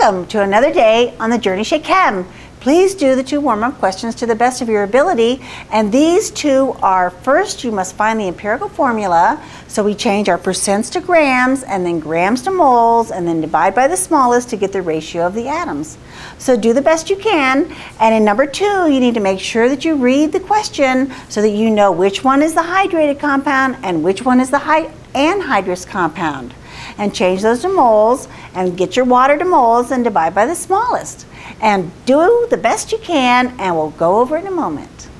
Welcome to another day on the Journey Chez Chem. Please do the 2 warm-up questions to the best of your ability. And these 2 are, first you must find the empirical formula. So we change our percents to grams and then grams to moles and then divide by the smallest to get the ratio of the atoms. So do the best you can. And in number 2, you need to make sure that you read the question so that you know which one is the hydrated compound and which one is the anhydrous compound. And change those to moles and get your water to moles and divide by the smallest. And do the best you can, and we'll go over it in a moment.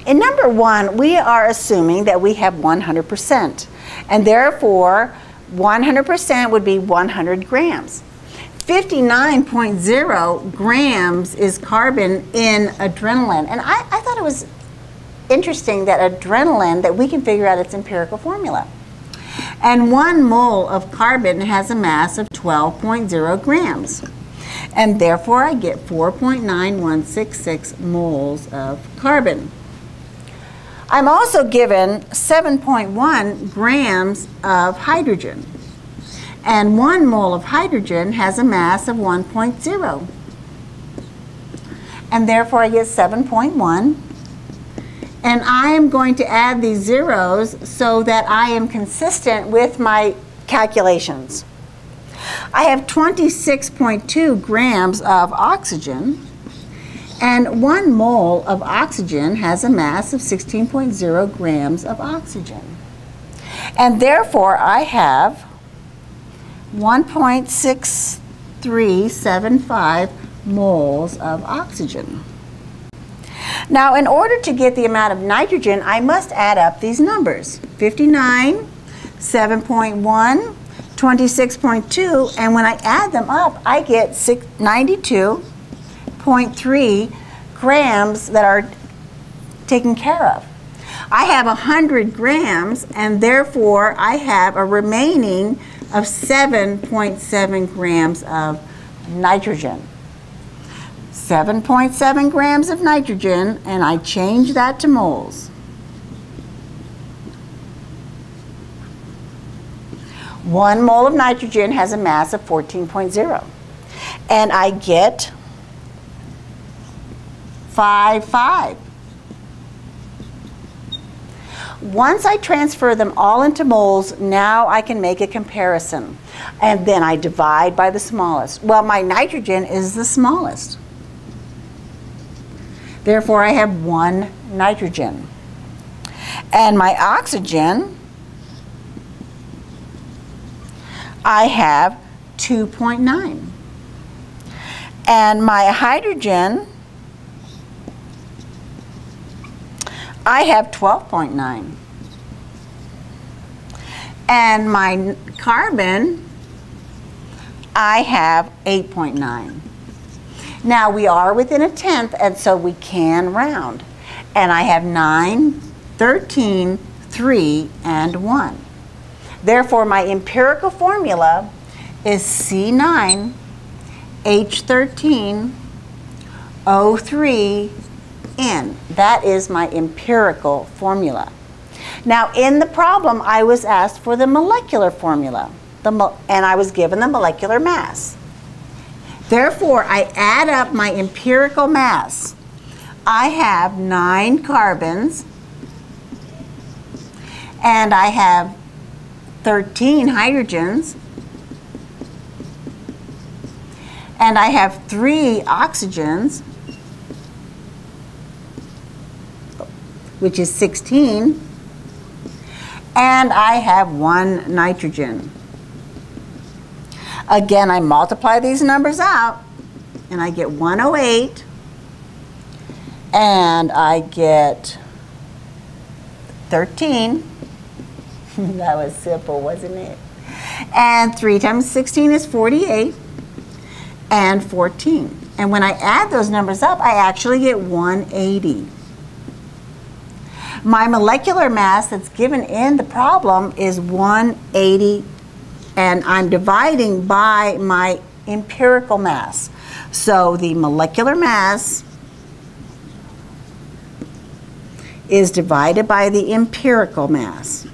In number 1, we are assuming that we have 100%, and therefore 100% would be 100 grams. 59.0 grams is carbon in adrenaline, and I thought it was interesting that adrenaline, that we can figure out its empirical formula. And 1 mole of carbon has a mass of 12.0 grams, and therefore I get 4.9166 moles of carbon. I'm also given 7.1 grams of hydrogen. And 1 mole of hydrogen has a mass of 1.0. And therefore I get 7.1. And I am going to add these zeros so that I am consistent with my calculations. I have 26.2 grams of oxygen. And 1 mole of oxygen has a mass of 16.0 grams of oxygen. And therefore, I have 1.6375 moles of oxygen. Now, in order to get the amount of nitrogen, I must add up these numbers. 59, 7.1, 26.2, and when I add them up, I get 92.3 grams that are taken care of. I have 100 grams, and therefore I have a remaining of 7.7 grams of nitrogen. 7.7 grams of nitrogen, and I change that to moles. 1 mole of nitrogen has a mass of 14.0. And I get 5.5. Once I transfer them all into moles, now I can make a comparison. And then I divide by the smallest. Well, my nitrogen is the smallest. Therefore, I have 1 nitrogen. And my oxygen, I have 2.9. And my hydrogen, I have 12.9. And my carbon, I have 8.9. Now we are within 1/10, and so we can round. And I have 9, 13, 3, and 1. Therefore, my empirical formula is C9H13O3N. That is my empirical formula. Now, in the problem, I was asked for the molecular formula, and I was given the molecular mass. Therefore, I add up my empirical mass. I have 9 carbons, and I have 13 hydrogens, and I have 3 oxygens, which is 16, and I have 1 nitrogen. Again, I multiply these numbers out, and I get 108, and I get 13. That was simple, wasn't it? And 3 times 16 is 48, and 14. And when I add those numbers up, I actually get 180. My molecular mass that's given in the problem is 180, and I'm dividing by my empirical mass. So the molecular mass is divided by the empirical mass.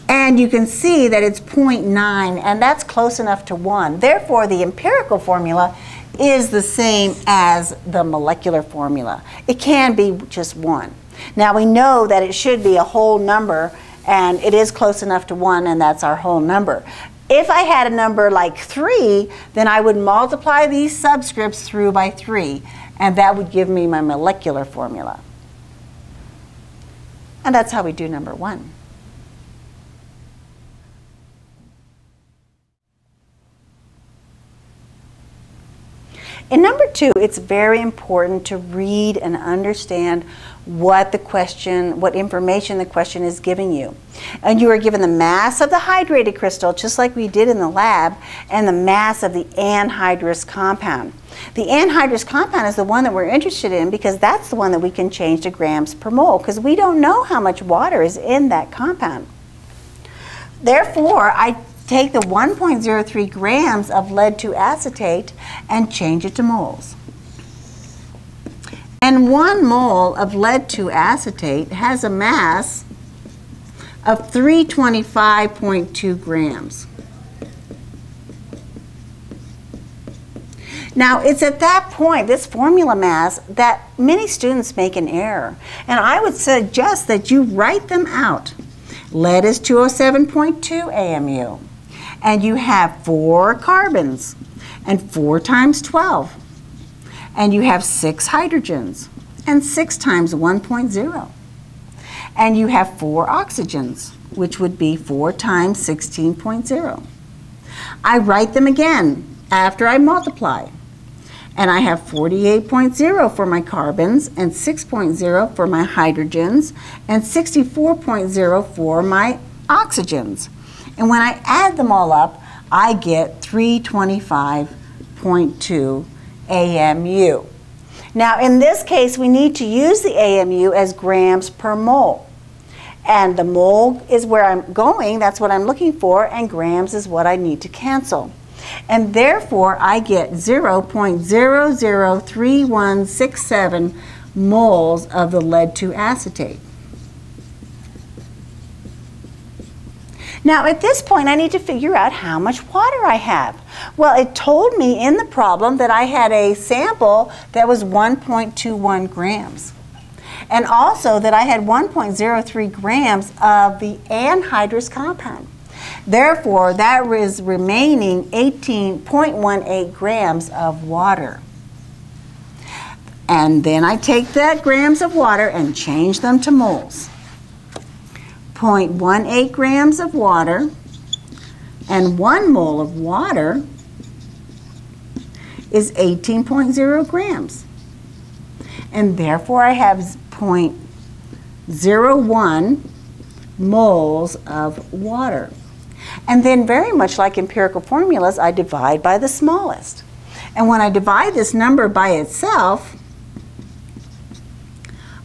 And you can see that it's 0.9, and that's close enough to 1. Therefore, the empirical formula is the same as the molecular formula. It can be just 1. Now, we know that it should be a whole number, and it is close enough to 1, and that's our whole number. If I had a number like 3, then I would multiply these subscripts through by 3, and that would give me my molecular formula. And that's how we do number 1. In number 2, it's very important to read and understand what the question, what information the question is giving you. And you are given the mass of the hydrated crystal, just like we did in the lab, and the mass of the anhydrous compound. The anhydrous compound is the one that we're interested in because that's the one that we can change to grams per mole, because we don't know how much water is in that compound. Therefore, I take the 1.03 grams of lead-2 acetate and change it to moles. And 1 mole of lead-2 acetate has a mass of 325.2 grams. Now, it's at that point, this formula mass, that many students make an error. And I would suggest that you write them out. Lead is 207.2 AMU. And you have 4 carbons, and 4 times 12. And you have 6 hydrogens, and 6 times 1.0. And you have 4 oxygens, which would be 4 times 16.0. I write them again after I multiply. And I have 48.0 for my carbons, and 6.0 for my hydrogens, and 64.0 for my oxygens. And when I add them all up, I get 325.2 AMU. Now, in this case, we need to use the AMU as grams per mole. And the mole is where I'm going, that's what I'm looking for, and grams is what I need to cancel. And therefore, I get 0.003167 moles of the lead-2 acetate. Now, at this point, I need to figure out how much water I have. Well, it told me in the problem that I had a sample that was 1.21 grams. And also that I had 1.03 grams of the anhydrous compound. Therefore, that is remaining 18.18 grams of water. And then I take that grams of water and change them to moles. 0.18 grams of water, and 1 mole of water is 18.0 grams. And therefore I have 0.01 moles of water. And then, very much like empirical formulas, I divide by the smallest. And when I divide this number by itself,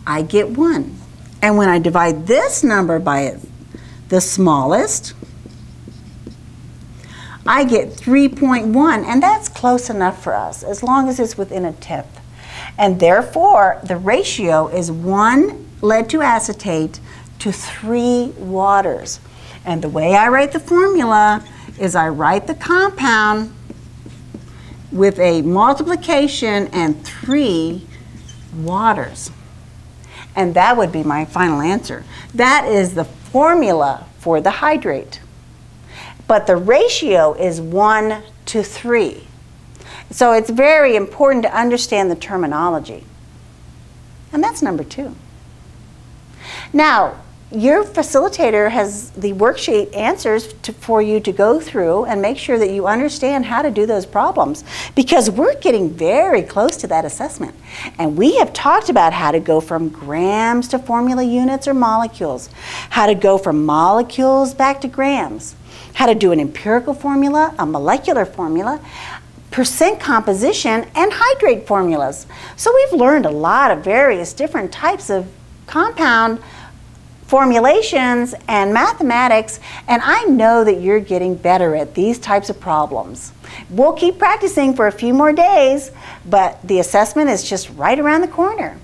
I get 1. And when I divide this number by the smallest, I get 3.1, and that's close enough for us, as long as it's within a tenth. And therefore, the ratio is 1 lead-2 acetate to 3 waters. And the way I write the formula is I write the compound with a multiplication and 3 waters. And that would be my final answer. That is the formula for the hydrate. But the ratio is 1 to 3. So it's very important to understand the terminology. And that's number 2. Now, your facilitator has the worksheet answers for you to go through and make sure that you understand how to do those problems, because we're getting very close to that assessment. And we have talked about how to go from grams to formula units or molecules, how to go from molecules back to grams, how to do an empirical formula, a molecular formula, percent composition, and hydrate formulas. So we've learned a lot of various different types of compound formulations and mathematics, and I know that you're getting better at these types of problems. We'll keep practicing for a few more days, but the assessment is just right around the corner.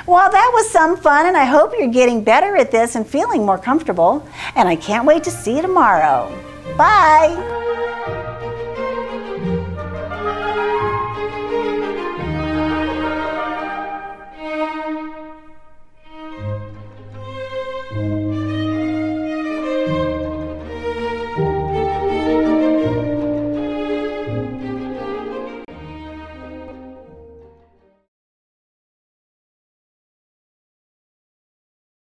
Well, that was some fun, and I hope you're getting better at this and feeling more comfortable, and I can't wait to see you tomorrow. Bye!